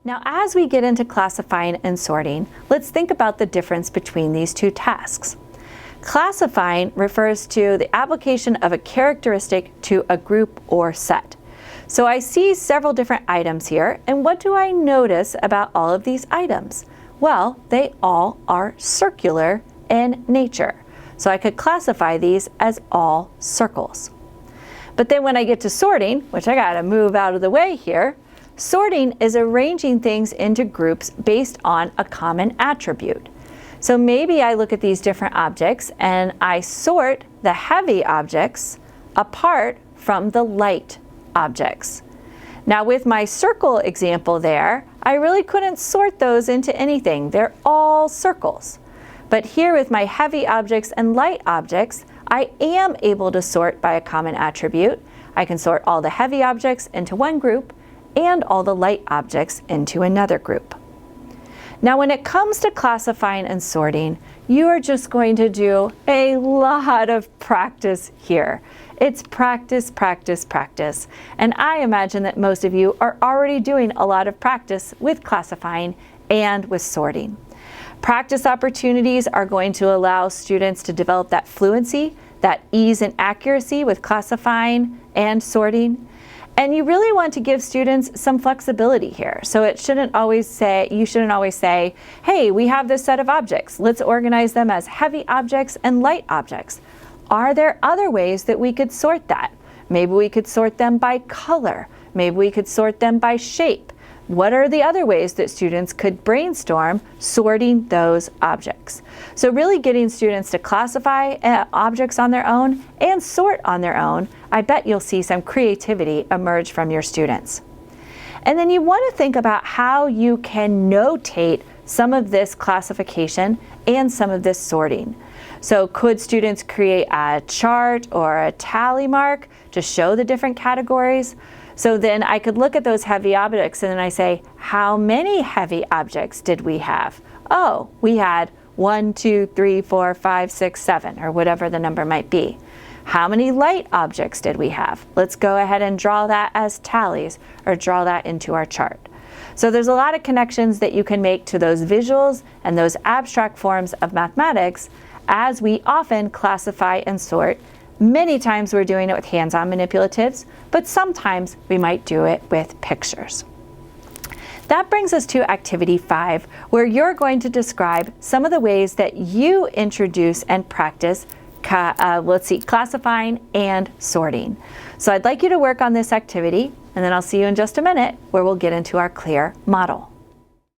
Now, as we get into classifying and sorting, let's think about the difference between these two tasks. Classifying refers to the application of a characteristic to a group or set. So I see several different items here, and what do I notice about all of these items? Well, they all are circular in nature. So I could classify these as all circles. But then when I get to sorting, which I gotta move out of the way here, sorting is arranging things into groups based on a common attribute. So maybe I look at these different objects and I sort the heavy objects apart from the light objects. Now with my circle example there, I really couldn't sort those into anything. They're all circles. But here with my heavy objects and light objects, I am able to sort by a common attribute. I can sort all the heavy objects into one group and all the light objects into another group. Now when it comes to classifying and sorting, you are just going to do a lot of practice here. It's practice, practice, practice. And I imagine that most of you are already doing a lot of practice with classifying and with sorting. Practice opportunities are going to allow students to develop that fluency, that ease and accuracy with classifying and sorting. And you really want to give students some flexibility here. So you shouldn't always say, hey, we have this set of objects. Let's organize them as heavy objects and light objects. Are there other ways that we could sort that? Maybe we could sort them by color. Maybe we could sort them by shape. What are the other ways that students could brainstorm sorting those objects? So really getting students to classify objects on their own and sort on their own, I bet you'll see some creativity emerge from your students. And then you want to think about how you can notate some of this classification and some of this sorting. So could students create a chart or a tally mark to show the different categories? So then I could look at those heavy objects and then I say, how many heavy objects did we have? Oh, we had 1, 2, 3, 4, 5, 6, 7, or whatever the number might be. How many light objects did we have? Let's go ahead and draw that as tallies or draw that into our chart. So there's a lot of connections that you can make to those visuals and those abstract forms of mathematics as we often classify and sort. Many times we're doing it with hands-on manipulatives, but sometimes we might do it with pictures. That brings us to activity 5, where you're going to describe some of the ways that you introduce and practice classifying and sorting. So I'd like you to work on this activity, and then I'll see you in just a minute where we'll get into our clear model.